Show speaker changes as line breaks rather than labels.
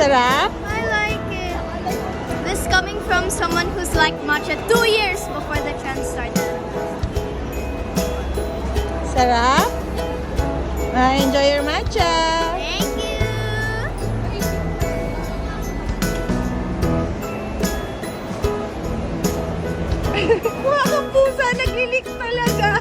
Sarap?
I like it. This coming from someone who's liked matcha 2 years before the trend started.
Sarap? Enjoy your matcha.
Thank you.
Mga pusa, naglilik talaga.